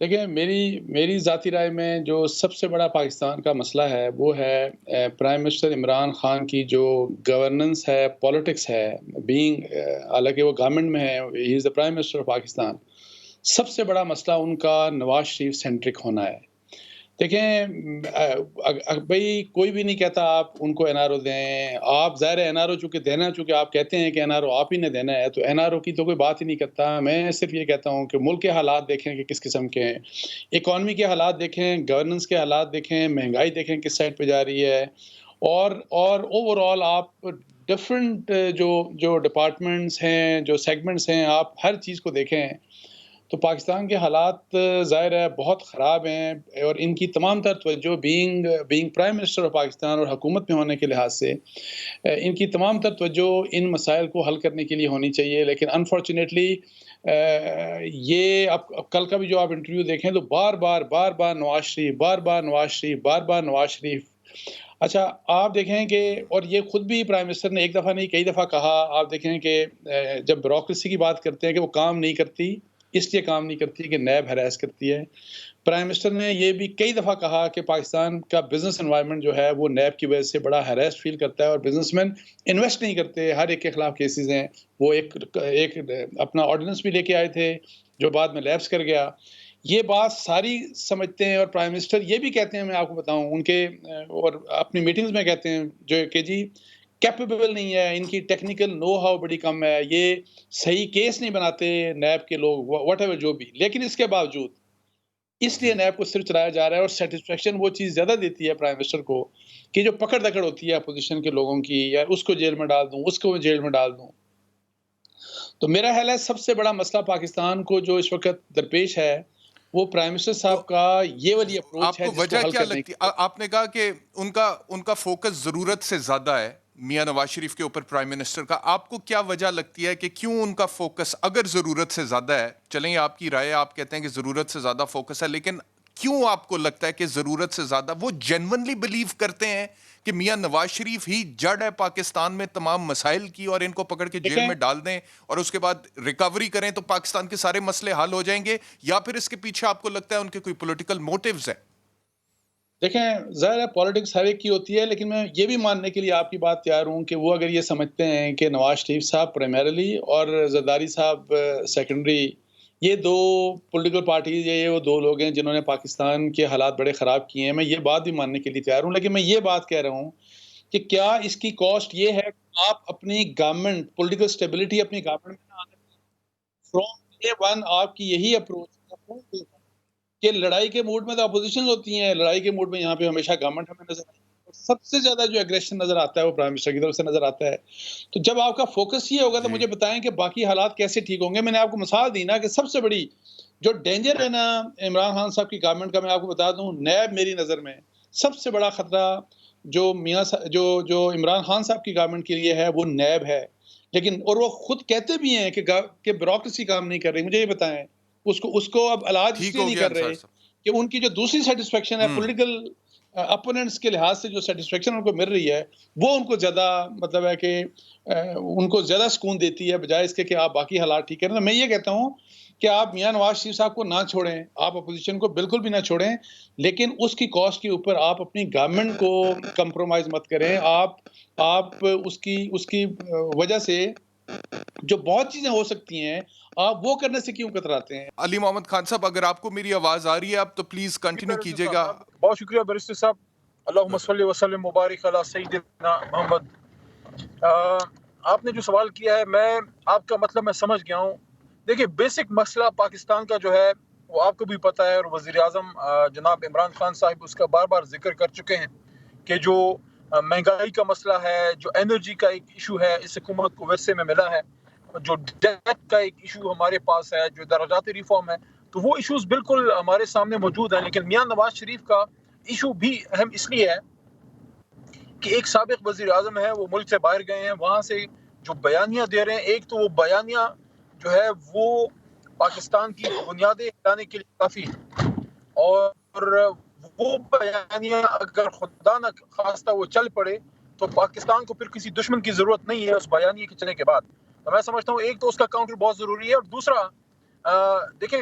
دیکھیں میری ذاتی رائے میں جو سب سے بڑا پاکستان کا مسئلہ ہے وہ ہے پرائم منسٹر عمران خان کی جو گورننس ہے، پالیٹکس ہے، حالانکہ وہ گورنمنٹ میں ہے، he is the prime minister of Pakistan. سب سے بڑا مسئلہ ان کا نواز شریف سینٹرک ہونا ہے. دیکھیں بھائی کوئی بھی نہیں کہتا آپ ان کو این آر او دیں. آپ ظاہر ہے این آر او چونکہ آپ کہتے ہیں کہ این آر او آپ ہی نے دینا ہے، تو این آر او کی تو کوئی بات ہی نہیں کرتا. میں صرف یہ کہتا ہوں کہ ملک کے حالات دیکھیں کہ کس قسم کے ہیں، اکانومی کے حالات دیکھیں، گورننس کے حالات دیکھیں، مہنگائی دیکھیں کس سائڈ پہ جا رہی ہے، اور اوور آل آپ ڈفرینٹ جو ڈپارٹمنٹس ہیں، جو سیگمنٹس ہیں، آپ ہر چیز کو دیکھیں تو پاکستان کے حالات ظاہر ہے بہت خراب ہیں. اور ان کی تمام تر توجہ being prime minister of Pakistan اور حکومت میں ہونے کے لحاظ سے ان کی تمام تر توجہ ان مسائل کو حل کرنے کے لیے ہونی چاہیے. لیکن انفارچونیٹلی یہ اب کل کا بھی جو آپ انٹرویو دیکھیں تو بار بار نواز شریف، بار نواز شریف. اچھا آپ دیکھیں کہ اور یہ خود بھی پرائم منسٹر نے ایک دفعہ نہیں کئی دفعہ کہا. آپ دیکھیں کہ جب بیوروکریسی کی بات کرتے ہیں کہ وہ کام نہیں کرتی، اس لیے کام نہیں کرتی کہ نیب ہراس کرتی ہے. پرائم منسٹر نے یہ بھی کئی دفعہ کہا کہ پاکستان کا بزنس انوائرمنٹ جو ہے وہ نیب کی وجہ سے بڑا ہراس فیل کرتا ہے اور بزنس مین انویسٹ نہیں کرتے. ہر ایک کے خلاف کیسز ہیں. وہ ایک اپنا آرڈیننس بھی لے کے آئے تھے جو بعد میں لیپس کر گیا. یہ بات ساری سمجھتے ہیں اور پرائم منسٹر یہ بھی کہتے ہیں، میں آپ کو بتاؤں ان کے اور اپنی میٹنگز میں کہتے ہیں جو کہ جی کیپیبل نہیں ہے، ان کی ٹیکنیکل نو ہاؤ بڑی کم ہے، یہ صحیح کیس نہیں بناتے نیب کے لوگ، واٹ ایور جو بھی. لیکن اس کے باوجود اس لیے نیب کو صرف چلایا جا رہا ہے اور سیٹسفیکشن وہ چیز زیادہ دیتی ہے پرائم منسٹر کو کہ جو پکڑ دکڑ ہوتی ہے اپوزیشن کے لوگوں کی، یا اس کو جیل میں ڈال دوں، اس کو جیل میں ڈال دوں. تو میرا خیال ہے سب سے بڑا مسئلہ پاکستان کو جو اس وقت درپیش ہے وہ پرائم منسٹر تو صاحب کا یہ والی اپروچ آپ ہے کو جس کو وجہ حل کیا کرنے لگتی کی. آپ نے کہا کہ ان کا فوکس ضرورت سے زیادہ ہے میاں نواز شریف کے اوپر پرائم منسٹر کا. آپ کو کیا وجہ لگتی ہے کہ کیوں ان کا فوکس اگر ضرورت سے زیادہ ہے، چلیں آپ کی رائے، آپ کہتے ہیں کہ ضرورت سے زیادہ فوکس ہے، لیکن کیوں آپ کو لگتا ہے کہ ضرورت سے زیادہ وہ جینونلی بلیو کرتے ہیں کہ میاں نواز شریف ہی جڑ ہے پاکستان میں تمام مسائل کی اور ان کو پکڑ کے جیل دیکھیں میں ڈال دیں اور اس کے بعد ریکوری کریں تو پاکستان کے سارے مسئلے حل ہو جائیں گے، یا پھر اس کے پیچھے آپ کو لگتا ہے ان کے کوئی پولیٹیکل موٹیوز ہیں؟ دیکھیں ظاہر ہے پالیٹکس ہر ایک کی ہوتی ہے، لیکن میں یہ بھی ماننے کے لیے آپ کی بات تیار ہوں کہ وہ اگر یہ سمجھتے ہیں کہ نواز شریف صاحب پرائمریلی اور زرداری صاحب سیکنڈری، یہ دو پولیٹیکل پارٹیز، یہ وہ دو لوگ ہیں جنہوں نے پاکستان کے حالات بڑے خراب کیے ہیں، میں یہ بات بھی ماننے کے لیے تیار ہوں. لیکن میں یہ بات کہہ رہا ہوں کہ کیا اس کی کاسٹ یہ ہے کہ آپ اپنی گورنمنٹ پولیٹیکل سٹیبلٹی اپنی گورنمنٹ میں نہ آنے فرام ڈے ون آپ کی یہی اپروچ ہے کہ لڑائی کے موڈ میں تو اپوزیشن ہوتی ہیں، لڑائی کے موڈ میں یہاں پہ ہمیشہ گورنمنٹ ہمیں نظر آئی ہے. سب سے زیادہ جو ایگریشن نظر آتا ہے وہ پرائم منسٹر کی طرف سے نظر آتا ہے. تو جب آپ کا فوکس یہ ہوگا تو جی مجھے بتائیں کہ باقی حالات کیسے ٹھیک ہوں گے. میں نے آپ کو مثال دی نا کہ سب سے بڑی جو ڈینجر ہے نا عمران خان صاحب کی گورنمنٹ کا، میں آپ کو بتا دوں نیب میری نظر میں سب سے بڑا خطرہ جو جو عمران خان صاحب کی گورنمنٹ کے لیے ہے وہ نیب ہے. لیکن اور وہ خود کہتے بھی ہیں کہ بیوروکریسی کام نہیں کر رہی. مجھے یہ بتائیں اس کو اب علاج اس ٹھیک لیے ہو نہیں گیا کر انصار رہے صاحب. کہ ان کی جو دوسری سیٹسفیکشن ہے پولیٹیکل اپوننٹس کے لحاظ سے جو سیٹسفیکشن ان کو مل رہی ہے وہ ان کو زیادہ مطلب ہے کہ ان کو زیادہ سکون دیتی ہے بجائے اس کے کہ آپ باقی حالات ٹھیک کریں. میں یہ کہتا ہوں کہ آپ میاں نواز شریف صاحب کو نہ چھوڑیں، آپ اپوزیشن کو بالکل بھی نہ چھوڑیں، لیکن اس کی کاسٹ کے اوپر آپ اپنی گورنمنٹ کو کمپرومائز مت کریں. آپ اس کی وجہ سے جو بہت چیزیں ہو سکتی ہیں آپ وہ کرنے سے کیوں کتراتے ہیں؟ علی محمد خان صاحب، اگر آپ کو میری آواز آ رہی ہے اب تو پلیز کنٹینیو کیجیے گا. بہت شکریہ بیرسٹر صاحب. اللہم صلی وسلم مبارک علی سیدنا محمد. آپ نے جو سوال کیا ہے میں آپ کا مطلب میں سمجھ گیا ہوں. دیکھیں بیسک مسئلہ پاکستان کا جو ہے وہ آپ کو بھی پتہ ہے اور وزیر اعظم جناب عمران خان صاحب اس کا بار بار ذکر کر چکے ہیں کہ جو مہنگائی کا مسئلہ ہے، جو انرجی کا ایک ایشو ہے اس حکومت کو ورثے میں ملا ہے، جو ڈیٹ کا ایک ایشو ہمارے پاس ہے، جو درجاتی ریفارم ہے، تو وہ ایشوز بالکل ہمارے سامنے موجود ہیں. لیکن میاں نواز شریف کا ایشو بھی اہم اس لیے ہے کہ ایک سابق وزیر اعظم ہے، وہ ملک سے باہر گئے ہیں، وہاں سے جو بیانیاں دے رہے ہیں، ایک تو وہ بیانیاں جو ہے وہ پاکستان کی بنیادیں ہلانے کے لیے کافی ہے، اور وہ بیانیاں اگر خدا نہ خواستہ وہ چل پڑے تو پاکستان کو پھر کسی دشمن کی ضرورت نہیں ہے اس بیانیے کے چلنے کے بعد. تو میں سمجھتا ہوں ایک تو اس کا کاؤنٹر بہت ضروری ہے، اور دوسرا دیکھیں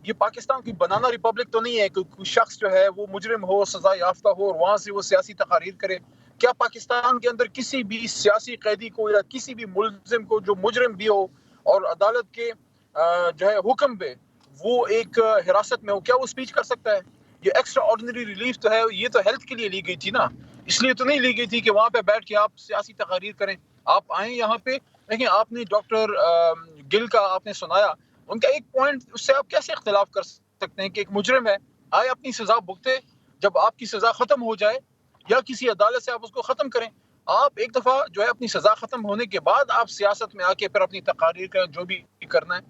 یہ پاکستان کی بنانا ریپبلک تو نہیں ہے کہ کوئی شخص جو ہے وہ مجرم ہو، سزا یافتہ ہو اور وہاں سے وہ سیاسی تقاریر کرے. کیا پاکستان کے اندر کسی بھی سیاسی قیدی کو یا کسی بھی ملزم کو جو مجرم بھی ہو اور عدالت کے جو ہے حکم پہ وہ ایک حراست میں ہو، کیا وہ سپیچ کر سکتا ہے؟ یہ ایکسٹرا آرڈنری ریلیف تو ہے، یہ تو ہیلتھ کے لیے لی گئی تھی نا، اس لیے تو نہیں لی گئی تھی کہ وہاں پہ بیٹھ کے آپ سیاسی تقاریر کریں. آپ آئیں یہاں پہ دیکھیں. آپ نے ڈاکٹر گل کا آپ نے سنایا، ان کا ایک پوائنٹ، اس سے آپ کیسے اختلاف کر سکتے ہیں کہ ایک مجرم ہے، آئے اپنی سزا بھگتے، جب آپ کی سزا ختم ہو جائے یا کسی عدالت سے آپ اس کو ختم کریں. آپ ایک دفعہ جو ہے اپنی سزا ختم ہونے کے بعد آپ سیاست میں آ کے پھر اپنی تقاریر کریں، جو بھی کرنا ہے.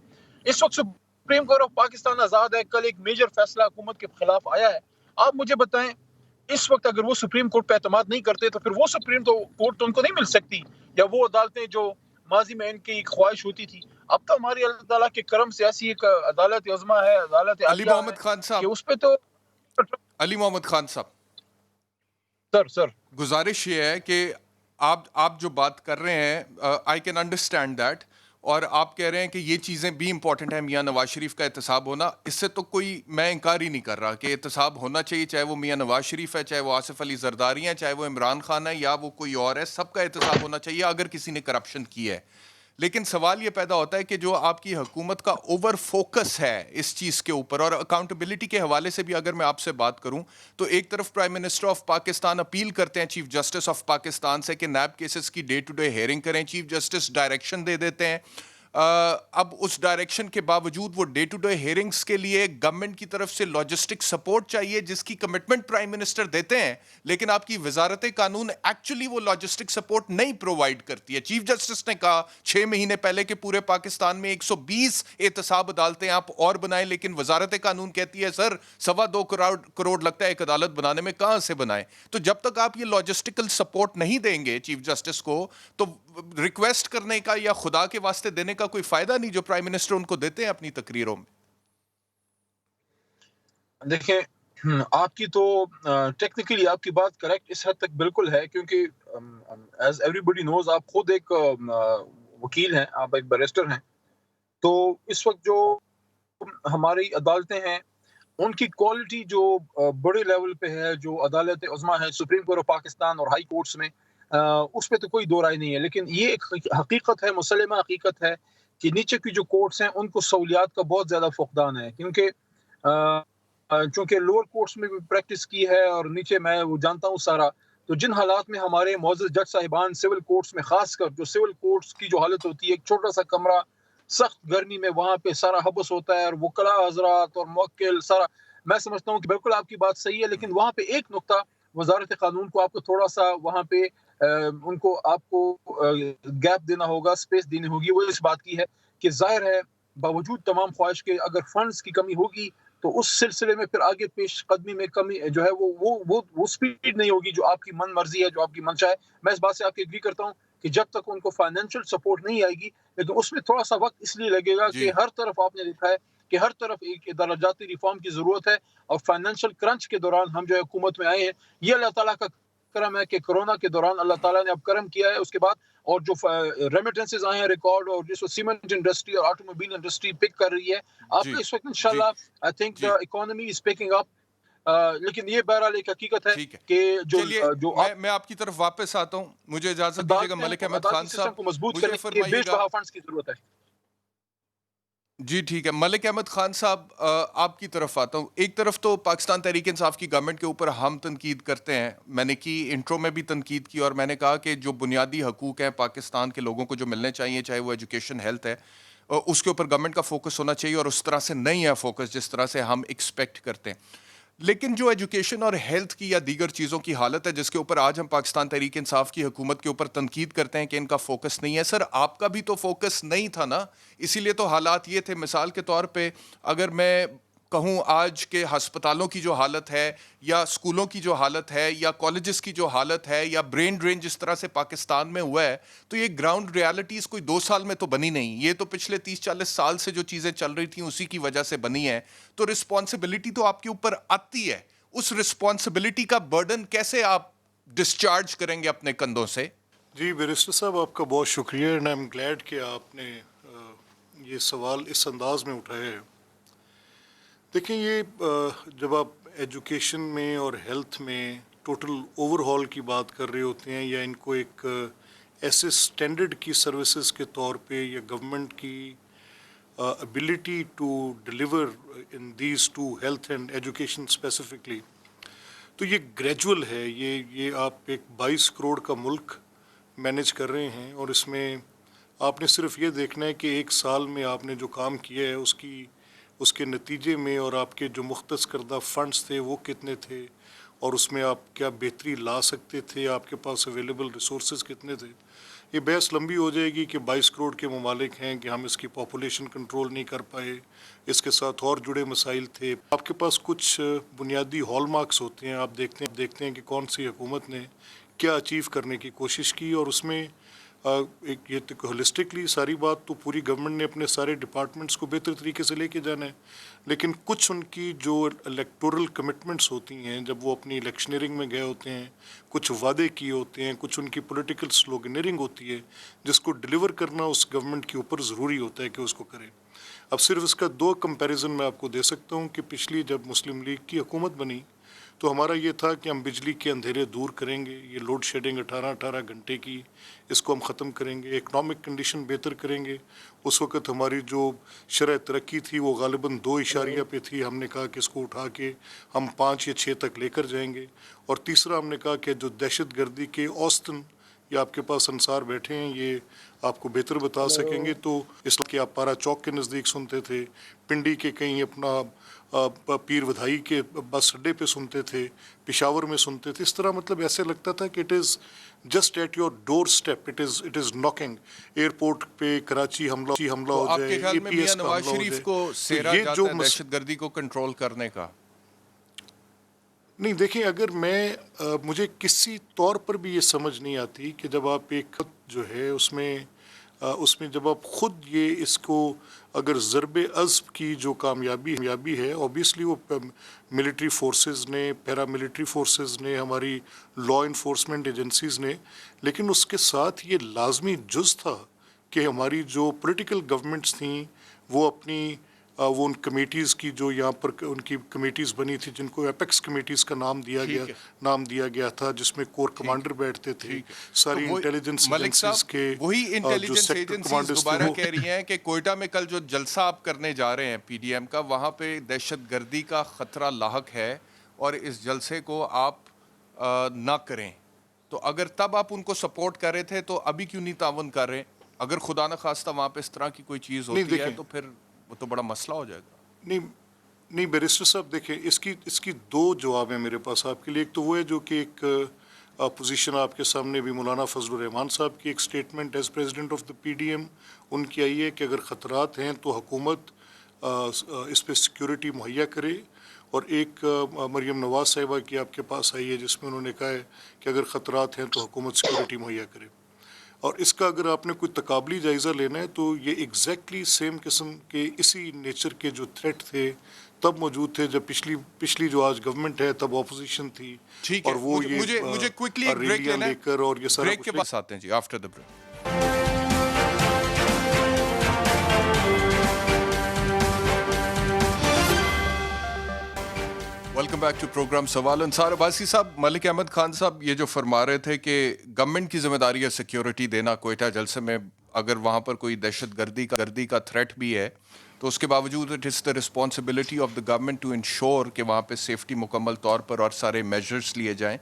اس وقت سپریم کورٹ آف پاکستان آزاد ہے. کل ایک میجر فیصلہ حکومت کے خلاف آیا ہے. آپ مجھے بتائیں اس وقت اگر وہ سپریم کورٹ پہ اعتماد نہیں کرتے تو پھر وہ سپریم کورٹ تو ان کو نہیں مل سکتی، یا وہ عدالتیں جو ماضی میں ان کی ایک خواہش ہوتی تھی. اب تو ہماری اللہ تعالیٰ کے کرم سے ایسی ایک عدالت عظمیٰ ہے، عدالت علی عالیہ ہے محمد خان کہ صاحب، اس پہ تو علی محمد خان صاحب، سر گزارش یہ ہے کہ آپ جو بات کر رہے ہیں، آئی کین انڈرسٹینڈ دیٹ، اور آپ کہہ رہے ہیں کہ یہ چیزیں بھی امپورٹنٹ ہیں، میاں نواز شریف کا احتساب ہونا، اس سے تو کوئی میں انکار ہی نہیں کر رہا کہ احتساب ہونا چاہیے، چاہے وہ میاں نواز شریف ہے، چاہے وہ آصف علی زرداری ہیں، چاہے وہ عمران خان ہے، یا وہ کوئی اور ہے، سب کا احتساب ہونا چاہیے اگر کسی نے کرپشن کی ہے. لیکن سوال یہ پیدا ہوتا ہے کہ جو آپ کی حکومت کا اوور فوکس ہے اس چیز کے اوپر، اور اکاؤنٹیبلٹی کے حوالے سے بھی اگر میں آپ سے بات کروں تو ایک طرف prime minister of Pakistan appeal کرتے ہیں چیف جسٹس آف پاکستان سے کہ نیب کیسز کی ڈے ٹو ڈے ہیئرنگ کریں، چیف جسٹس ڈائریکشن دے دیتے ہیں. اب اس ڈائریکشن کے باوجود وہ ڈے ٹو ڈے ہیئرنگز کے لیے گورنمنٹ کی طرف سے لاجسٹک سپورٹ چاہیے، جس کی کمٹمنٹ پرائم منسٹر دیتے ہیں، لیکن آپ کی وزارت قانون ایکچولی وہ لاجسٹک سپورٹ نہیں پرووائڈ کرتی ہے. چیف جسٹس نے کہا 6 مہینے پہلے کہ پورے پاکستان میں 120 احتساب عدالتیں آپ اور بنائیں، لیکن وزارت قانون کہتی ہے سر 2.25 کروڑ لگتا ہے ایک عدالت بنانے میں، کہاں سے بنائیں؟ تو جب تک آپ یہ لاجسٹیکل سپورٹ نہیں دیں گے چیف جسٹس کو تو ریکویسٹ کرنے کا یا خدا کے واسطے دینے کا کوئی فائدہ نہیں جو پرائم منسٹر ان کو دیتے ہیں اپنی تقریروں میں. دیکھیں آپ کی تو ٹیکنیکلی آپ کی بات کریکٹ اس حد تک بالکل ہے، کیونکہ ایز ایوری بڈی نوز آپ خود ایک وکیل ہیں، آپ ایک بیرسٹر ہیں. تو اس وقت جو ہماری عدالتیں ہیں ان کی کوالٹی جو بڑے لیول پہ ہے، جو عدالت عظمیٰ ہے سپریم کورٹ آف پاکستان اور ہائی کورٹس میں، اس پہ تو کوئی دو رائے نہیں ہے. لیکن یہ ایک حقیقت ہے، مسلمہ حقیقت ہے کہ نیچے کی جو کورٹس ہیں ان کو سہولیات کا بہت زیادہ فقدان ہے، کیونکہ چونکہ لوور کورٹس میں بھی پریکٹس کی ہے اور نیچے میں وہ جانتا ہوں سارا. تو جن حالات میں ہمارے معزز جج صاحبان سول کورٹس میں، خاص کر جو سول کورٹس کی جو حالت ہوتی ہے، ایک چھوٹا سا کمرہ سخت گرمی میں، وہاں پہ سارا حبس ہوتا ہے اور وکلاء حضرات اور موکل سارا، میں سمجھتا ہوں کہ بالکل آپ کی بات صحیح ہے. لیکن وہاں پہ ایک نقطہ وزارت قانون کو آپ کو تھوڑا سا وہاں پہ ان کو آپ کو گیپ دینا ہوگا، سپیس دینی ہوگی. وہ اس بات کی ہے کہ ظاہر ہے باوجود تمام خواہش کے اگر فنڈز کی کمی ہوگی تو اس سلسلے میں پھر آگے پیش قدمی میں کمی جو ہے وہ سپیڈ نہیں ہوگی جو آپ کی من مرضی ہے، جو آپ کی منشا ہے. میں اس بات سے آپ کی ایگری کرتا ہوں کہ جب تک ان کو فائنینشیل سپورٹ نہیں آئے گی، لیکن اس میں تھوڑا سا وقت اس لیے لگے گا کہ ہر طرف آپ نے دیکھا ہے کہ ہر طرف ایک درجاتی ریفارم کی ضرورت ہے، اور فائنینشیل کرنچ کے دوران ہم جو حکومت میں آئے ہیں، یہ اللہ تعالیٰ کا کرم ہے کہ کرونا کے دوران اللہ تعالیٰ نے اب کرم کیا ہے. اس کے بعد اور جو ریمیٹنسز آئے ہیں ریکارڈ، اور جس کو سیمنٹ انڈسٹری اور آٹوموبائل انڈسٹری پک کر رہی ہے آپ کا اس وقت انشاءاللہ I think the economy is picking up. لیکن یہ بہرحال ایک حقیقت ہے ٹھیک ہے، کہ چلیے جو میں آپ کی طرف واپس آتا ہوں، مجھے اجازت دیجیے گا. عدالتیں ملک ہیں، احمد عدالتی خان سسٹم صاحب کو مضبوط مجھے کرنے کے لیے فرمائیے بیش گا. بہا فنڈز کی ضرورت ہے. جی ٹھیک ہے، ملک احمد خان صاحب آپ کی طرف آتا ہوں. ایک طرف تو پاکستان تحریک انصاف کی گورنمنٹ کے اوپر ہم تنقید کرتے ہیں، میں نے کی انٹرو میں بھی تنقید کی، اور میں نے کہا کہ جو بنیادی حقوق ہیں پاکستان کے لوگوں کو جو ملنے چاہیے، چاہے وہ ایجوکیشن، ہیلتھ ہے، اس کے اوپر گورنمنٹ کا فوکس ہونا چاہیے، اور اس طرح سے نہیں ہے فوکس جس طرح سے ہم ایکسپیکٹ کرتے ہیں. لیکن جو ایجوکیشن اور ہیلتھ کی یا دیگر چیزوں کی حالت ہے جس کے اوپر آج ہم پاکستان تحریک انصاف کی حکومت کے اوپر تنقید کرتے ہیں کہ ان کا فوکس نہیں ہے، سر آپ کا بھی تو فوکس نہیں تھا نا، اسی لیے تو حالات یہ تھے. مثال کے طور پہ اگر میں کہوں آج کے ہسپتالوں کی جو حالت ہے، یا اسکولوں کی جو حالت ہے، یا کالجز کی جو حالت ہے، یا برین ڈرین جس طرح سے پاکستان میں ہوا ہے، تو یہ گراؤنڈ ریالٹیز کوئی 2 سال میں تو بنی نہیں، یہ تو پچھلے 30-40 سال سے جو چیزیں چل رہی تھیں اسی کی وجہ سے بنی ہیں. تو رسپانسبلٹی تو آپ کے اوپر آتی ہے، اس رسپانسبلٹی کا برڈن کیسے آپ ڈسچارج کریں گے اپنے کندھوں سے؟ جی بیرسٹر صاحب، آپ کا بہت شکریہ، اینڈ آئی ایم گلیڈ کہ آپ نے یہ سوال اس انداز میں اٹھایا ہے. دیکھیں یہ جب آپ ایجوکیشن میں اور ہیلتھ میں ٹوٹل اوور ہال کی بات کر رہے ہوتے ہیں یا ان کو ایک ایسے اسٹینڈرڈ کی سروسز کے طور پہ یا گورنمنٹ کی ability to deliver in these two, health and education specifically, تو یہ گریجول ہے. یہ آپ ایک 22 کروڑ کا ملک مینیج کر رہے ہیں اور اس میں آپ نے صرف یہ دیکھنا ہے کہ ایک سال میں آپ نے جو کام کیا ہے اس کے نتیجے میں اور آپ کے جو مختص کردہ فنڈز تھے وہ کتنے تھے اور اس میں آپ کیا بہتری لا سکتے تھے, آپ کے پاس اویلیبل ریسورسز کتنے تھے. یہ بحث لمبی ہو جائے گی کہ 22 کروڑ کے ممالک ہیں کہ ہم اس کی پاپولیشن کنٹرول نہیں کر پائے, اس کے ساتھ اور جڑے مسائل تھے. آپ کے پاس کچھ بنیادی ہال مارکس ہوتے ہیں, آپ دیکھتے ہیں کہ کون سی حکومت نے کیا اچیو کرنے کی کوشش کی اور اس میں ایک یہ ہولسٹکلی ساری بات تو پوری گورنمنٹ نے اپنے سارے ڈپارٹمنٹس کو بہتر طریقے سے لے کے جانا ہے, لیکن کچھ ان کی جو الیکٹورل کمٹمنٹس ہوتی ہیں جب وہ اپنی الیکشنئرنگ میں گئے ہوتے ہیں, کچھ وعدے کیے ہوتے ہیں, کچھ ان کی پولیٹیکل سلوگنئرنگ ہوتی ہے جس کو ڈیلیور کرنا اس گورنمنٹ کے اوپر ضروری ہوتا ہے کہ اس کو کرے. اب صرف اس کا 2 کمپیریزن میں آپ کو دے سکتا ہوں کہ پچھلی جب مسلم لیگ کی حکومت بنی تو ہمارا یہ تھا کہ ہم بجلی کے اندھیرے دور کریں گے, یہ لوڈ شیڈنگ 18 گھنٹے کی اس کو ہم ختم کریں گے, اکنامک کنڈیشن بہتر کریں گے. اس وقت ہماری جو شرح ترقی تھی وہ غالباً 2 اشاریہ پہ تھی, ہم نے کہا کہ اس کو اٹھا کے ہم 5 یا 6 تک لے کر جائیں گے. اور تیسرا ہم نے کہا کہ جو دہشت گردی کے اوسطن یہ آپ کے پاس انصار بیٹھے ہیں یہ آپ کو بہتر بتا سکیں گے, تو اس لیے کہ آپ پارا چوک کے نزدیک سنتے تھے, پنڈی کے کہیں اپنا پیر ودھائی کے بس اڈے پہ سنتے تھے, پشاور میں سنتے تھے. اس طرح مطلب ایسے لگتا تھا کہ it is just at your doorstep, it is knocking. Airport پہ کراچی حملہ ہو آپ جائے, کے خیال اے میں پی میاں ایس کا نواز حملہ ہو شریف جائے, کو سیرا یہ جاتا جو ہے دہشت گردی کو کنٹرول کرنے کا؟ نہیں دیکھیں, اگر مجھے کسی طور پر بھی یہ سمجھ نہیں آتی کہ جب آپ ایک جو ہے اس میں جب آپ خود یہ اس کو اگر ضرب عضب کی جو کامیابی ہے اوبیسلی وہ ملٹری فورسز نے, پیرا ملٹری فورسز نے, ہماری لا انفورسمنٹ ایجنسیز نے, لیکن اس کے ساتھ یہ لازمی جز تھا کہ ہماری جو پولیٹیکل گورنمنٹس تھیں وہ اپنی وہ ان کمیٹیز کی جو یہاں پر ان کی کمیٹیز بنی تھی جن کو ایپیکس کمیٹیز کا نام دیا گیا تھا, جس میں کور کمانڈر بیٹھتے تھے, ساری انٹیلیجنس ایجنسیز کے وہی جو انٹیلیجنس سیکٹر ایجنسیز کمانڈرز تھے دوبارہ کہہ رہی ہیں کہ کوئٹہ میں کل جو جلسہ آپ کرنے جا رہے ہیں پی ڈی ایم کا, وہاں پہ دہشت گردی کا خطرہ لاحق ہے اور اس جلسے کو آپ نہ کریں. تو اگر تب آپ ان کو سپورٹ کر رہے تھے تو ابھی کیوں نہیں تعاون کر رہے؟ اگر خدا نخواستہ وہاں پہ اس طرح کی کوئی چیز ہوتی ہے تو پھر وہ تو بڑا مسئلہ ہو جائے گا. نہیں بیرسٹر صاحب دیکھیں, اس کی 2 جواب ہیں میرے پاس آپ کے لیے. ایک تو وہ ہے جو کہ ایک پوزیشن آپ کے سامنے بھی مولانا فضل الرحمان صاحب کی ایک statement as president of the P D M ان کی آئی ہے کہ اگر خطرات ہیں تو حکومت اس پہ سیکیورٹی مہیا کرے, اور ایک مریم نواز صاحبہ کی آپ کے پاس آئی ہے جس میں انہوں نے کہا ہے کہ اگر خطرات ہیں تو حکومت سیکیورٹی مہیا کرے. اور اس کا اگر آپ نے کوئی تقابلی جائزہ لینا ہے تو یہ ایگزیکٹلی سیم قسم کے اسی نیچر کے جو تھریٹ تھے تب موجود تھے جب پچھلی جو آج گورنمنٹ ہے تب اپوزیشن تھی, اور وہ مجھے کوئکلی ایک بریک لینا ہے, لے کر اور یہ سارا بریک کے پاس آتے ہیں جی, after the break. Welcome back to program سوال. انصار عباسی صاحب, ملک احمد خان صاحب یہ جو فرما رہے تھے کہ گورنمنٹ کی ذمہ داری ہے سیکیورٹی دینا کوئٹہ جلسے میں, اگر وہاں پر کوئی دہشت گردی کا تھریٹ بھی ہے تو اس کے باوجود it is the responsibility of the government to ensure کہ وہاں پہ سیفٹی مکمل طور پر اور سارے میجرز لیے جائیں.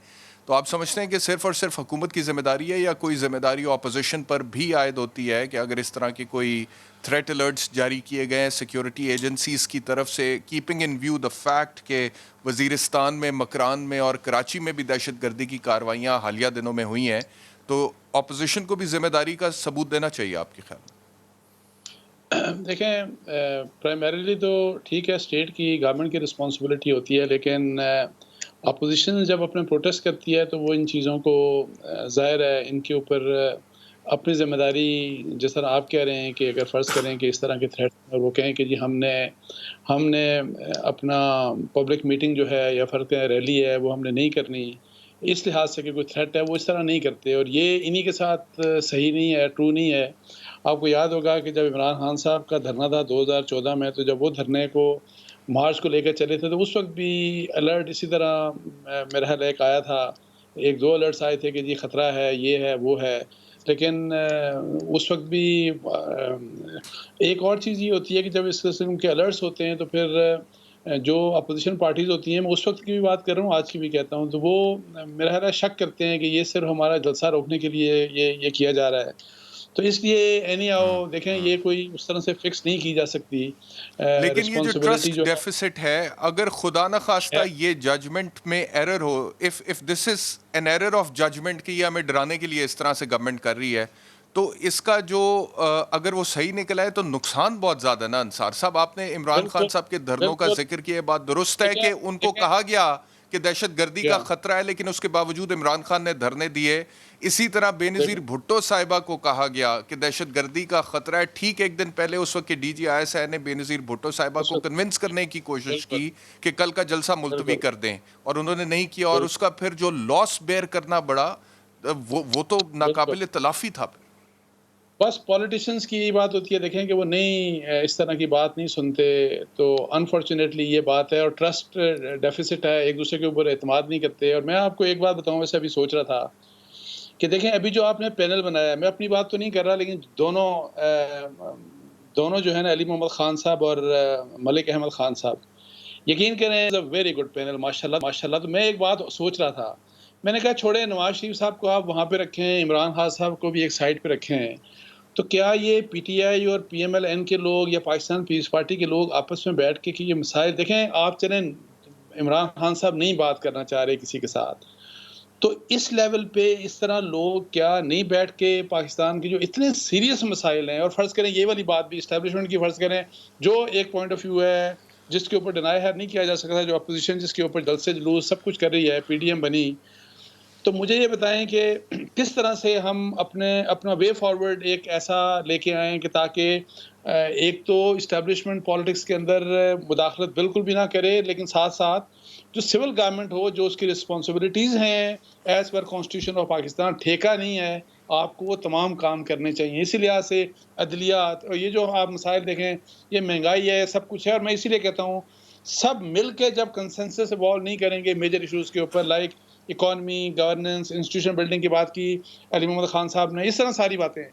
تو آپ سمجھتے ہیں کہ صرف اور صرف حکومت کی ذمہ داری ہے یا کوئی ذمہ داری اپوزیشن پر بھی عائد ہوتی ہے کہ اگر اس طرح کی کوئی تھریٹ الرٹس جاری کیے گئے ہیں سیکیورٹی ایجنسیز کی طرف سے, keeping in view the fact کہ وزیرستان میں, مکران میں اور کراچی میں بھی دہشت گردی کی کارروائیاں حالیہ دنوں میں ہوئی ہیں, تو اپوزیشن کو بھی ذمہ داری کا ثبوت دینا چاہیے آپ کے خیال میں؟ دیکھیں, پرائمریلی تو ٹھیک ہے اسٹیٹ کی گورنمنٹ کی رسپانسبلٹی ہوتی ہے, لیکن اپوزیشن جب اپنے پروٹیسٹ کرتی ہے تو وہ ان چیزوں کو ظاہر ہے ان کے اوپر اپنی ذمہ داری, جس طرح آپ کہہ رہے ہیں کہ اگر فرض کریں کہ اس طرح کے تھریٹ اور وہ کہیں کہ جی ہم نے اپنا پبلک میٹنگ جو ہے یا فرض کریں ریلی ہے وہ ہم نے نہیں کرنی, اس لحاظ سے کہ کوئی تھریٹ ہے وہ اس طرح نہیں کرتے, اور یہ انہی کے ساتھ صحیح نہیں ہے, ٹرو نہیں ہے. آپ کو یاد ہوگا کہ جب عمران خان صاحب کا دھرنا تھا 2014 میں, تو جب وہ دھرنے کو مارچ کو لے کر چلے تھے، تو اس وقت بھی الرٹ اسی طرح میرا خیال ایک آیا تھا، 1-2 الرٹس آئے تھے کہ جی خطرہ ہے، یہ ہے، وہ ہے، لیکن اس وقت بھی ایک اور چیز یہ ہوتی ہے کہ جب اس قسم کے الرٹس ہوتے ہیں تو پھر جو اپوزیشن پارٹیز ہوتی ہیں، میں اس وقت کی بھی بات کر رہا ہوں، آج کی بھی کہتا ہوں، تو وہ میرا خیال ہے شک کرتے ہیں کہ یہ صرف ہمارا جلسہ روکنے کے لیے یہ کیا جا رہا ہے، تو اس لیے اینی ہاؤ دیکھیں یہ کوئی اس طرح سے فکس نہیں کی جا سکتی لیکن یہ جو رسپانسبلٹی ٹرسٹ جو ہے ڈیفیسٹ ہے، اگر خدا نخواستہ یہ ججمنٹ میں ایرر ہو، if this is an error of judgement کہ یہ ہمیں ڈرانے کے لیے اس طرح سے گورنمنٹ کر رہی ہے، تو اس کا جو اگر وہ صحیح نکلا ہے تو نقصان بہت زیادہ نا انصار صاحب. آپ نے عمران خان صاحب کے دھرنوں کا ذکر کیا، یہ بات درست ہے کہ ان کو کہا گیا کہ دہشت گردی کا خطرہ ہے، لیکن اس کے باوجود عمران خان نے دھرنے دیے. اسی طرح بے نظیر بھٹو صاحبہ کو کہا گیا کہ دہشت گردی کا خطرہ ہے. ٹھیک ایک دن پہلے اس وقت کے ڈی جی ISI نے بے نظیر بھٹو صاحبہ کو کنونس کرنے کی کوشش کی کہ کل کا جلسہ ملتوی کر دیں، اور انہوں نے نہیں کیا، اور اس کا پھر جو لاس بیئر کرنا پڑا وہ تو ناقابل تلافی تھا. بس پولیٹیشنز کی یہی بات ہوتی ہے، دیکھیں کہ وہ نہیں اس طرح کی بات نہیں سنتے، تو انفارچونیٹلی یہ بات ہے، اور ٹرسٹ ڈیفیسٹ ہے، ایک دوسرے کے اوپر اعتماد نہیں کرتے. اور میں آپ کو ایک بات بتاؤں، ویسے ابھی سوچ رہا تھا کہ دیکھیں ابھی جو آپ نے پینل بنایا ہے، میں اپنی بات تو نہیں کر رہا، لیکن دونوں جو ہے نا، علی محمد خان صاحب اور ملک احمد خان صاحب، یقین کریں ویری گڈ پینل، ماشاءاللہ. تو میں ایک بات سوچ رہا تھا، میں نے کہا چھوڑے نواز شریف صاحب کو آپ وہاں پہ رکھیں، عمران خان صاحب کو بھی ایک سائڈ پہ رکھیں، تو کیا یہ PTI اور PMLN کے لوگ یا پاکستان پیپلز پارٹی کے لوگ آپس میں بیٹھ کے کہ یہ مسائل دیکھیں، آپ چلیں عمران خان صاحب نہیں بات کرنا چاہ رہے کسی کے ساتھ، تو اس لیول پہ اس طرح لوگ کیا نہیں بیٹھ کے پاکستان کے جو اتنے سیریس مسائل ہیں، اور فرض کریں یہ والی بات بھی اسٹیبلشمنٹ کی فرض کریں، جو ایک پوائنٹ آف ویو ہے جس کے اوپر ڈینائی ہے نہیں کیا جا سکتا، جو اپوزیشن جس کے اوپر جلسے جلوس سب کچھ کر رہی ہے، PDM بنی، تو مجھے یہ بتائیں کہ کس طرح سے ہم اپنا وے فارورڈ ایک ایسا لے کے آئیں کہ تاکہ ایک تو اسٹیبلشمنٹ پالیٹکس کے اندر مداخلت بالکل بھی نہ کرے، لیکن ساتھ ساتھ جو سول گورنمنٹ ہو، جو اس کی رسپانسبلٹیز ہیں as per constitution of Pakistan, ٹھیکہ نہیں ہے، آپ کو وہ تمام کام کرنے چاہیے. اسی لحاظ سے عدلیات اور یہ جو آپ مسائل دیکھیں، یہ مہنگائی ہے، سب کچھ ہے، اور میں اسی لیے کہتا ہوں سب مل کے جب کنسنسس ایوالو نہیں کریں گے میجر ایشوز کے اوپر، like economy, governance, institution building کی بات کی علی محمد خان صاحب نے، اس طرح ساری باتیں،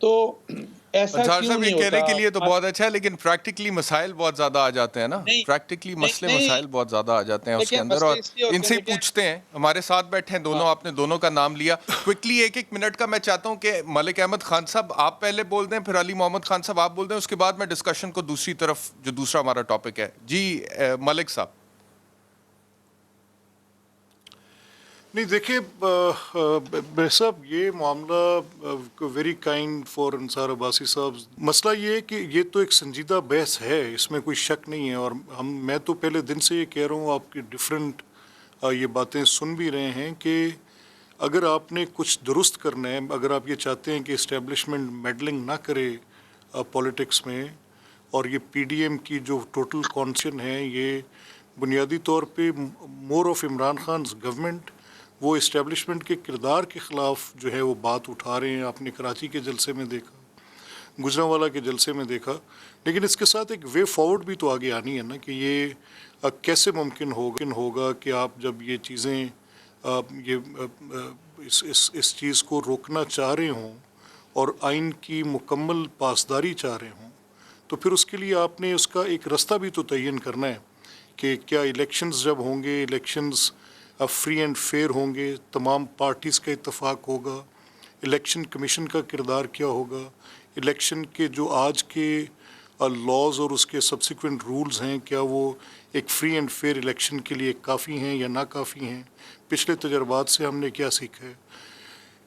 تو ایسا انصار کیوں صاحب نہیں یہ ہوتا؟ کہنے کے لیے تو بہت اچھا ہے، لیکن پریکٹیکلی مسائل بہت زیادہ آ جاتے ہیں نا، نہیں پریکٹیکلی مسئلے نہیں، مسائل بہت زیادہ آ جاتے ہیں اس کے دیکھیں اندر، اور مسئلے اس لیے ہوتے ان ہیں، سے ہی دیکھیں پوچھتے ہیں. ہمارے ساتھ بیٹھے ہیں دونوں، آپ نے دونوں کا نام لیا. کوئکلی ایک منٹ کا میں چاہتا ہوں کہ ملک احمد خان صاحب آپ پہلے بول دیں، پھر علی محمد خان صاحب آپ بول دیں، اس کے بعد میں ڈسکشن کو دوسری طرف جو دوسرا ہمارا ٹاپک ہے. جی ملک صاحب. نہیں دیکھیں بھائی صاحب، یہ معاملہ ویری کائنڈ فار انصار عباسی صاحب. مسئلہ یہ ہے کہ یہ تو ایک سنجیدہ بحث ہے، اس میں کوئی شک نہیں ہے، اور میں تو پہلے دن سے یہ کہہ رہا ہوں، آپ کی ڈفرینٹ یہ باتیں سن بھی رہے ہیں کہ اگر آپ نے کچھ درست کرنا ہے، اگر آپ یہ چاہتے ہیں کہ اسٹیبلشمنٹ میڈلنگ نہ کرے پولیٹکس میں، اور یہ PDM کی جو ٹوٹل کانسن ہے، یہ بنیادی طور پہ مور آف عمران خانز گورنمنٹ، وہ اسٹیبلشمنٹ کے کردار کے خلاف جو ہے وہ بات اٹھا رہے ہیں. آپ نے کراچی کے جلسے میں دیکھا، گجرانوالہ کے جلسے میں دیکھا، لیکن اس کے ساتھ ایک وے فارورڈ بھی تو آگے آنی ہے نا، کہ یہ کیسے ممکن ہوگا کہ آپ جب یہ چیزیں اس چیز کو روکنا چاہ رہے ہوں اور آئین کی مکمل پاسداری چاہ رہے ہوں، تو پھر اس کے لیے آپ نے اس کا ایک رستہ بھی تو تعین کرنا ہے کہ کیا الیکشنز جب ہوں گے، الیکشنز فری اینڈ فیئر ہوں گے، تمام پارٹیز کا اتفاق ہوگا، الیکشن کمیشن کا کردار کیا ہوگا، الیکشن کے جو آج کے لاز اور اس کے سبسیکوینٹ رولز ہیں، کیا وہ ایک فری اینڈ فیئر الیکشن کے لیے کافی ہیں یا ناکافی ہیں. پچھلے تجربات سے ہم نے کیا سیکھا ہے.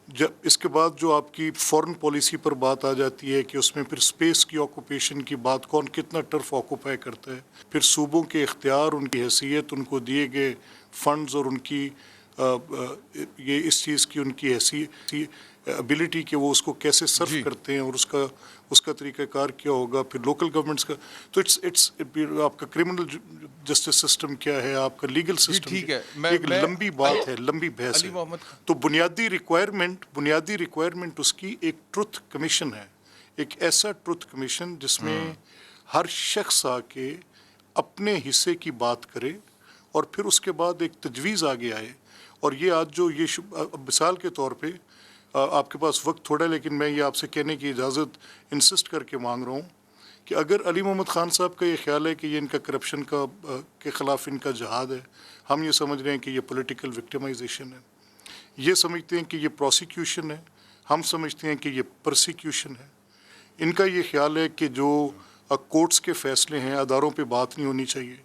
جب اس کے بعد جو آپ کی فورن پالیسی پر بات آ جاتی ہے کہ اس میں پھر اسپیس کی آکوپیشن کی بات، کون کتنا ٹرف آکوپائی کرتا ہے، پھر صوبوں کے اختیار، ان کی حیثیت، ان کو دیے گئے فنڈز، اور ان کی یہ اس چیز کی ان کی حیثیت ایبلٹی کہ وہ اس کو کیسے سرف کرتے ہیں، اور اس کا طریقہ کار کیا ہوگا، پھر لوکل گورنمنٹس کا. تو اٹس آپ کا کرمنل جسٹس سسٹم کیا ہے، آپ کا لیگل سسٹم ایک لمبی بات ہے، لمبی بحث ہے. تو بنیادی ریکوائرمنٹ اس کی ایک ٹروتھ کمیشن ہے، ایک ایسا ٹروتھ کمیشن جس میں ہر شخص آ کے اپنے حصے کی بات کرے اور پھر اس کے بعد ایک تجویز آگے آئے. اور یہ آج جو یہ مثال کے طور پہ آپ کے پاس وقت تھوڑا ہے لیکن میں یہ آپ سے کہنے کی اجازت انسسٹ کر کے مانگ رہا ہوں کہ اگر علی محمد خان صاحب کا یہ خیال ہے کہ یہ ان کا کرپشن کے خلاف ان کا جہاد ہے, ہم یہ سمجھ رہے ہیں کہ یہ پولیٹیکل وکٹمائزیشن ہے, یہ سمجھتے ہیں کہ یہ پروسیکیوشن ہے, ہم سمجھتے ہیں کہ یہ پرسیکیوشن ہے. ان کا یہ خیال ہے کہ جو کورٹس کے فیصلے ہیں اداروں پہ بات نہیں ہونی چاہیے.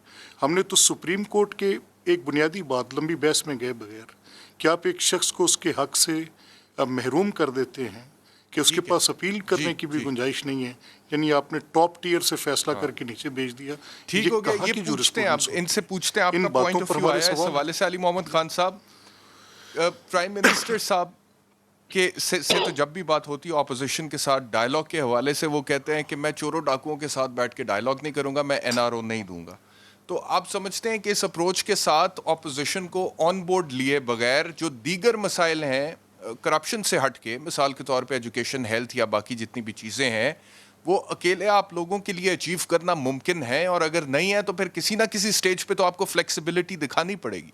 ہم نے تو سپریم کورٹ کے ایک بنیادی بات لمبی بحث میں گئے بغیر کہ آپ ایک شخص کو اس کے حق سے محروم کر دیتے ہیں کہ اس کے پاس اپیل کرنے کی بھی گنجائش نہیں ہے, یعنی آپ نے ٹاپ ٹیئر سے فیصلہ کر کے نیچے بھیج دیا. ٹھیک ہو گیا, یہ پوچھتے ہیں آپ ان سے, پوچھتے ہیں آپ کا پوائنٹ آف ویو آیا اس حوالے سے. علی محمد خان صاحب, پرائم منسٹر صاحب کے سے تو جب بھی بات ہوتی ہے اپوزیشن کے ساتھ ڈائلاگ کے حوالے سے وہ کہتے ہیں کہ میں چوروں ڈاکوؤں کے ساتھ بیٹھ کے ڈائلاگ نہیں کروں گا, میں NRO نہیں دوں گا. تو آپ سمجھتے ہیں کہ اس اپروچ کے ساتھ اپوزیشن کو آن بورڈ لیے بغیر جو دیگر مسائل ہیں کرپشن سے ہٹ کے, مثال کے طور پہ ایجوکیشن, ہیلتھ یا باقی جتنی بھی چیزیں ہیں, وہ اکیلے آپ لوگوں کے لیے اچیو کرنا ممکن ہے؟ اور اگر نہیں ہے تو پھر کسی نہ کسی سٹیج پہ تو آپ کو فلیکسیبلٹی دکھانی پڑے گی.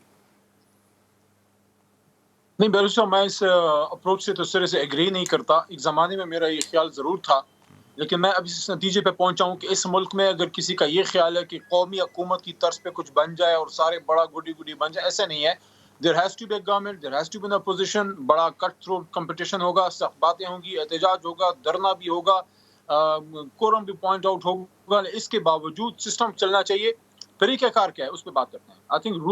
نہیں بیرسٹر, میں اس اپروچ سے تو سرے سے ایگری نہیں کرتا. ایک زمانے میں میرا یہ خیال ضرور تھا, لیکن میں اب اس نتیجے پہ پہنچا ہوں کہ اس ملک میں اگر کسی کا یہ خیال ہے کہ قومی حکومت کی طرز پہ کچھ بن جائے اور سارے بڑا گڈی گڈی بن جائے, ایسا نہیں ہے. There has to be a government, there has to be an opposition, بڑا کٹ تھرو کمپٹیشن ہوگا, سخت باتیں ہوں گی, احتجاج ہوگا, دھرنا بھی ہوگا, کورم بھی پوائنٹ آؤٹ ہوگا. اس کے باوجود سسٹم چلنا چاہیے. طریقہ کار کیا ہے اس پہ بات کرتے ہیں. I think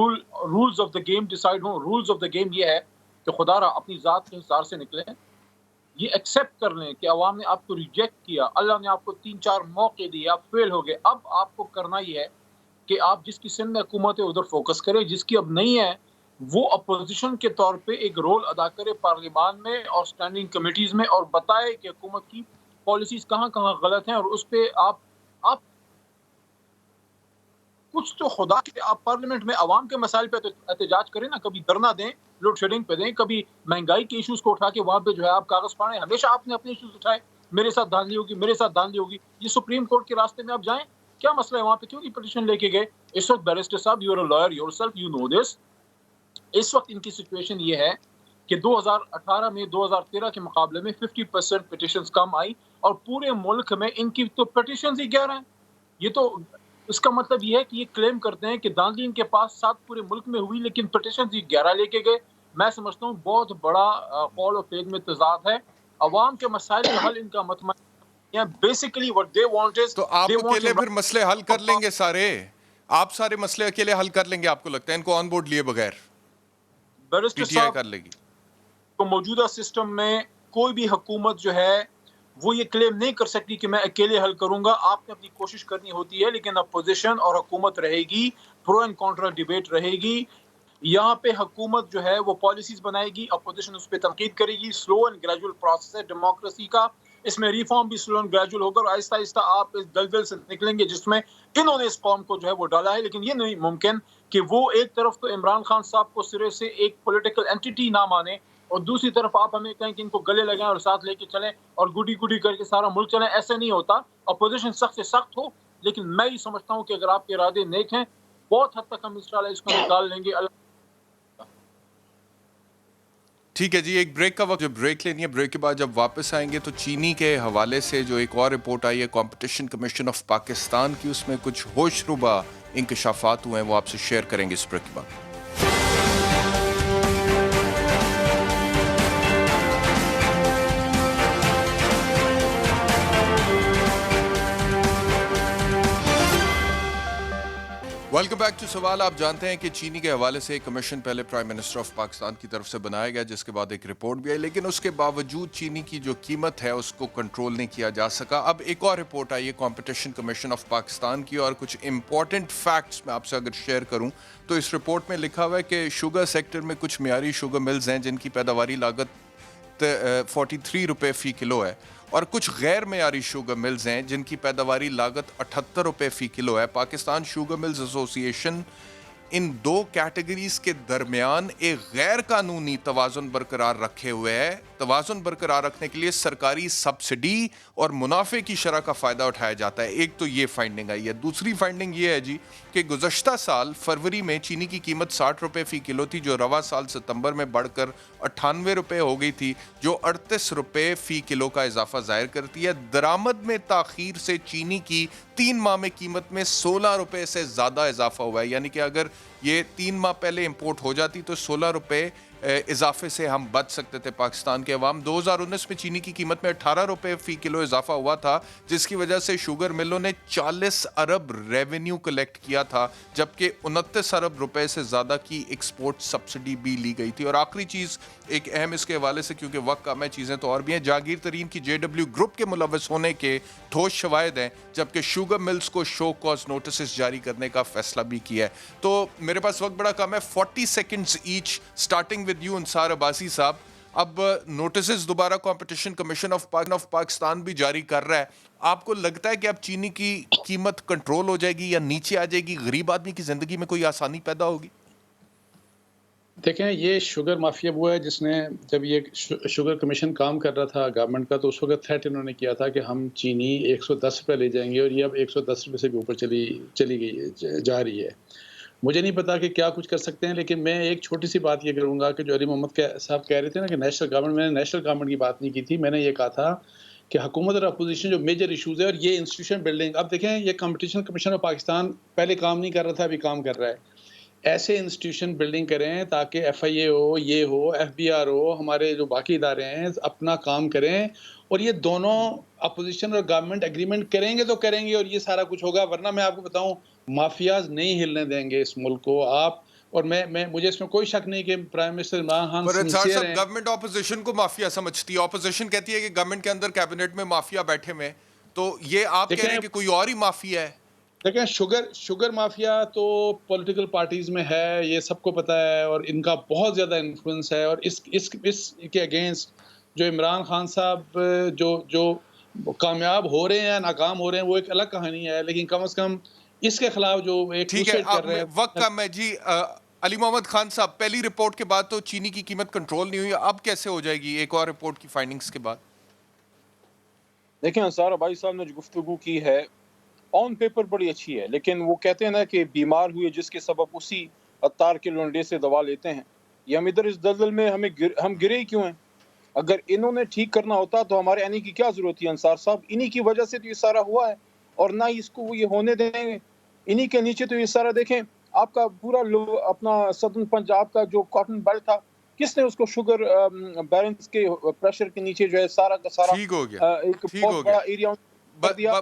rules of the game decide ہوں. رولز آف دا گیم یہ ہے کہ خدا را اپنی ذات کے حصار سے نکلیں, یہ ایکسیپٹ کر لیں کہ عوام نے آپ کو ریجیکٹ کیا, اللہ نے آپ کو 3-4 موقع دیے, آپ فیل ہو گئے. اب آپ کو کرنا یہ ہے کہ آپ جس کی سندھ میں حکومت ہے ادھر فوکس کریں, جس کی اب نہیں ہے وہ اپوزیشن کے طور پہ ایک رول ادا کرے پارلیمان میں اور اسٹینڈنگ کمیٹیز میں, اور بتائے کہ حکومت کی پالیسیز کہاں کہاں غلط ہیں, اور اس پہ آپ کچھ تو خدا کے آپ پارلیمنٹ میں عوام کے مسائل پہ احتجاج کریں نا. کبھی دھرنا دیں, لوڈ شیڈنگ پہ دیں, کبھی مہنگائی کے ایشوز کو اٹھا کے وہاں پہ جو ہے آپ کاغذ پڑھیں. ہمیشہ آپ نے اپنے ایشوز اٹھائے, میرے ساتھ دھاندلی ہوگی, میرے ساتھ دھاندلی ہوگی. یہ سپریم کورٹ کے راستے میں آپ جائیں, کیا مسئلہ ہے وہاں پہ, کیوں نہیں پٹیشن لے کے گئے؟ اس وقت بیرسٹر صاحب, you are a lawyer yourself, you know this. اس وقت ان کی سچویشن یہ ہے کہ 2018 میں 2013 کے مقابلے میں 50% پٹیشنز کم آئی, اور پورے ملک میں ان کی تو پٹیشنز ہی 11 ہیں. یہ تو اس کا مطلب یہ ہے کہ یہ کلیم کرتے ہیں کہ دھاندلی ان کے پاس 7 پورے ملک میں ہوئی, لیکن پٹیشنز ہی 11 لے کے گئے. میں سمجھتا ہوں بہت بڑا قول و فعل میں تضاد ہے. عوام کے مسائل کا حل ان کا مطمئن, basically what they want is, تو آپ اکیلے پھر مسئلے حل کر لیں گے سارے؟ آپ سارے مسئلے اکیلے حل کر لیں گے آپ کو لگتا ہے ان کو آن بورڈ لیے بغیر؟ بیرسٹر صاحب کر لے گی تو موجودہ سسٹم میں کوئی بھی حکومت جو ہے وہ یہ کلیم نہیں کر سکتی کہ میں اکیلے حل کروں گا. آپ نے اپنی کوشش کرنی ہوتی ہے, لیکن اپوزیشن اور حکومت رہے گی, پرو اینڈ کانٹرا ڈیبیٹ رہے گی. یہاں پہ حکومت جو ہے وہ پالیسیز بنائے گی, اپوزیشن اس پہ تنقید کرے گی. سلو اینڈ گریجول پروسیس ہے ڈیموکریسی کا, اس میں ریفارم بھی سلو اینڈ گریجول ہوگا, اور آہستہ آہستہ آپ اس دلدل سے نکلیں گے جس میں انہوں نے اس قوم کو جو ہے وہ ڈالا ہے. لیکن یہ نہیں ممکن کہ وہ ایک طرف تو عمران خان صاحب کو سرے سے ایک پولیٹیکل اینٹی نہ مانے, اور دوسری طرف آپ ہمیں کہیں کہ ان کو گلے لگائیں اور ساتھ لے کے چلیں اور گڈی گڈی کر کے سارا ملک چلیں. ایسے نہیں ہوتا. اپوزیشن سخت سے سخت ہو, لیکن میں یہ سمجھتا ہوں کہ اگر آپ کے ارادے نیک ہیں, بہت حد تک ہم انشاءاللہ اس کو نکال لیں گے. ٹھیک ہے جی, ایک بریک کا وقت, جو بریک لینی ہے, بریک کے بعد جب واپس آئیں گے تو چینی کے حوالے سے جو ایک اور رپورٹ آئی ہے کمپٹیشن کمیشن آف پاکستان کی, اس میں کچھ ہوش ربا انکشافات ہوئے ہیں, وہ آپ سے شیئر کریں گے اس بریک کے بعد. ویلکم بیک ٹو سوال. آپ جانتے ہیں کہ چینی کے حوالے سے ایک کمیشن پہلے پرائم منسٹر آف پاکستان کی طرف سے بنایا گیا, جس کے بعد ایک رپورٹ بھی آئی, لیکن اس کے باوجود چینی کی جو قیمت ہے اس کو کنٹرول نہیں کیا جا سکا. اب ایک اور رپورٹ آئی ہے کمپٹیشن کمیشن آف پاکستان کی, اور کچھ امپورٹنٹ فیکٹس میں آپ سے اگر شیئر کروں تو اس رپورٹ میں لکھا ہوا ہے کہ شوگر سیکٹر میں کچھ معیاری شوگر ملز ہیں جن کی پیداواری لاگت 43 روپے فی کلو ہے, اور کچھ غیر معیاری شوگر ملز ہیں جن کی پیداواری لاگت 78 روپے فی کلو ہے. پاکستان شوگر ملز ایسوسی ایشن ان دو کیٹیگریز کے درمیان ایک غیر قانونی توازن برقرار رکھے ہوئے ہے. توازن برقرار رکھنے کے لیے سرکاری سبسڈی اور منافع کی شرح کا فائدہ اٹھایا جاتا ہے. ایک تو یہ فائنڈنگ آئی ہے. دوسری فائنڈنگ یہ ہے جی کہ گزشتہ سال فروری میں چینی کی قیمت 60 روپے فی کلو تھی, جو رواں سال ستمبر میں بڑھ کر 98 روپے ہو گئی تھی, جو 38 روپے فی کلو کا اضافہ ظاہر کرتی ہے. درآمد میں تاخیر سے چینی کی 3 ماہ میں قیمت میں 16 روپے سے زیادہ اضافہ ہوا ہے. یعنی کہ اگر یہ 3 ماہ پہلے امپورٹ ہو جاتی تو 16 روپے اضافے سے ہم بچ سکتے تھے پاکستان کے عوام. 2019 میں چینی کی قیمت میں 18 روپے فی کلو اضافہ ہوا تھا, جس کی وجہ سے شوگر ملوں نے 40 ارب ریونیو کلیکٹ کیا تھا, جبکہ 29 ارب روپے سے زیادہ کی ایکسپورٹ سبسڈی بھی لی گئی تھی. اور آخری چیز ایک اہم اس کے حوالے سے, کیونکہ وقت کم ہے, چیزیں تو اور بھی ہیں, جہانگیر ترین کی JW گروپ کے ملوث ہونے کے ٹھوس شواہد ہیں, جبکہ شوگر ملز کو شو کاز نوٹسز جاری کرنے کا فیصلہ بھی کیا ہے. تو میرے پاس وقت بڑا کم ہے, 40 seconds each, starting with you Ansar Abbasi صاحب. اب نوٹسز دوبارہ کمپٹیشن کمیشن آف پاکستان بھی جاری کر رہا ہے. آپ کو لگتا ہے کہ اب چینی کی قیمت کنٹرول ہو جائے گی یا نیچے آ جائے گی؟ غریب آدمی کی زندگی میں کوئی آسانی پیدا ہوگی؟ دیکھیں, یہ شوگر مافیا وہ ہے جس نے, جب یہ شوگر کمیشن کام کر رہا تھا گورنمنٹ کا, تو اس وقت تھریٹ انہوں نے کیا تھا کہ ہم چینی 110 روپے لے جائیں گے, اور یہ اب 110 روپے سے بھی اوپر چلی گئی جا رہی ہے. مجھے نہیں پتا کہ کیا کچھ کر سکتے ہیں, لیکن میں ایک چھوٹی سی بات یہ کروں گا کہ جو علی محمد صاحب کہہ رہے تھے نا کہ نیشنل گورنمنٹ, میں نے نیشنل گورنمنٹ کی بات نہیں کی تھی. میں نے یہ کہا تھا کہ حکومت اور اپوزیشن جو میجر ایشوز ہے, اور یہ انسٹیٹیوشن بلڈنگ, اب دیکھیں یہ کمپٹیشن کمیشن آف پاکستان پہلے کام نہیں کر رہا تھا, ابھی کام کر رہا ہے. ایسے انسٹیٹیوشن بلڈنگ کریں تاکہ FIA ہو, یہ ہو, FBR ہو, ہمارے جو باقی ادارے ہیں اپنا کام کریں, اور یہ دونوں اپوزیشن اور گورنمنٹ ایگریمنٹ کریں گے تو کریں گے, اور یہ سارا کچھ ہوگا. ورنہ میں آپ کو بتاؤں, مافیاز نہیں ہلنے دیں گے اس ملک کو. آپ اور میں مجھے اس میں کوئی شک نہیں کہ prime minister Imran Khan sincere ہیں. گورنمنٹ اپوزیشن کو مافیا سمجھتی ہے, اپوزیشن کہتی ہے کہ گورنمنٹ کے اندر کیبنٹ میں مافیا بیٹھے ہوئے, تو یہ آپ کہہ رہے ہیں کہ کوئی اور ہی مافیا ہے؟ دیکھیں, شوگر مافیا تو پولیٹیکل پارٹیز میں ہے, یہ سب کو پتہ ہے, اور ان کا بہت زیادہ انفلوئنس ہے. اور اس کے اگینسٹ جو عمران خان صاحب جو کامیاب ہو رہے ہیں, ناکام ہو رہے ہیں, وہ ایک الگ کہانی ہے, لیکن کم از کم اس کے خلاف جو ایک ٹھیک ہے. اب وقت کم ہے جی. علی محمد خان صاحب, پہلی رپورٹ کے بعد تو چینی کی قیمت کنٹرول نہیں ہوئی, اب کیسے ہو جائے گی ایک اور رپورٹ کی فائنڈنگز کے بعد؟ دیکھیں, انصار بھائی صاحب نے جو گفتگو کی ہے آن پیپر بڑی اچھی ہے, لیکن وہ کہتے ہیں نا کہ بیمار ہوئے جس کے سبب اسی عطار کے لونڈے سے دوا لیتے ہیں. یہ ہم ادھر اس دلدل میں ہم گرے ہی کیوں ہیں؟ اگر انہوں نے ٹھیک کرنا ہوتا تو ہمارے آنے کی کیا ضرورت تھی انصار صاحب؟ انہی کی وجہ سے تو یہ سارا ہوا ہے, اور نہ ہی اس کو یہ ہونے دیں گے. انہی کے نیچے تو یہ سارا, دیکھیں آپ کا پورا اپنا سدرن پنجاب کا جو کاٹن بیلٹ تھا, کس نے اس کو شوگر بیرنس کے پریشر کے نیچے جو ہے سارا کا سارا ٹھیک ہو گیا, ایک بہت بڑا ایریا.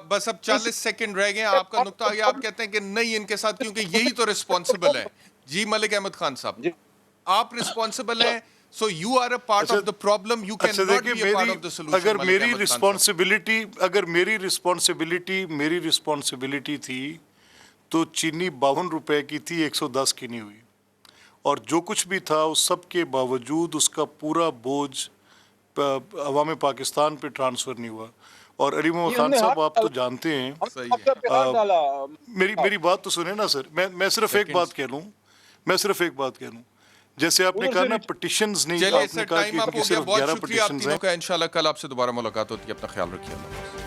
بس اب 40 سیکنڈ رہ گئے ہیں. آپ کا نقطہ آگے, آپ کہتے ہیں کہ نہیں ان کے ساتھ, کیونکہ یہی تو رسپانسبل ہے. جی ملک احمد خان صاحب, آپ رسپانسبل ہیں, so you are a part of the problem, you cannot be a part of the solution. اگر میری رسپانسبلٹی تھی تو چینی 52 روپے کی تھی, 110 کی نہیں ہوئی, اور جو کچھ بھی تھا اس سب کے باوجود اس کا پورا بوجھ عوام پاکستان پہ ٹرانسفر نہیں ہوا. اور علی محمد خان صاحب, آپ تو جانتے ہیں, میری بات تو سنیں نا سر, میں صرف ایک بات کہہ لوں, جیسے آپ نے کہا نا پٹیشنز نہیں, چلیے آپ سر, نے کہا ٹائم آپ کہ ہو گیا, صرف بہت 11 شکریہ آپ پٹیشنز تینوں ہیں. کا. انشاءاللہ کل آپ سے دوبارہ ملاقات ہوتی ہے, اپنا خیال رکھیے. اللہ